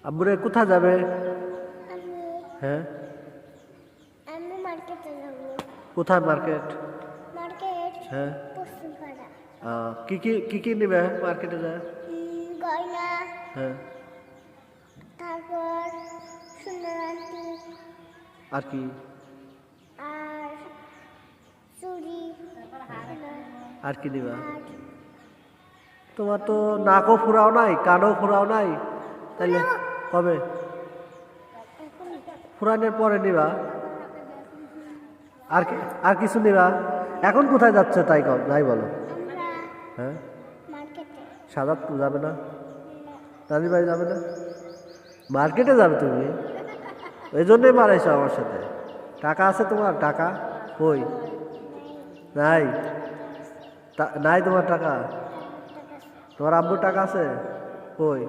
আব্বুরে কোথায় যাবে? আমি হ্যাঁ, আমি মার্কেটে যাব। কোথায় মার্কেট? মার্কেট হ্যাঁ, পশ্চিমপাড়া। কি নেবে মার্কেটে যায়? গয়না, হ্যাঁ, তারপর সোনার আংটি আর কি? আর চুড়ি আর কি নিবা? আর তোমার তো নাকও ফুরাও নাই, কানও ফুরাও নাই, তাইলে কবে? এখন ফুরানোর পরে নিবা। আর কি, আর কিছু নিবা? এখন কোথায় যাচ্ছে তাই কর, তাই বলো। আমরা হ্যাঁ, মার্কেটে সাদাত যাবে না? নানির বাড়ি যাবে না? মার্কেটে যাবে তুমি? ওই জন্যই মারাইছো আমার সাথে। টাকা আছে তোমার? টাকা কই? নাই। নাই তোমার টাকা? তোমার আব্বুর টাকা আছে? কই?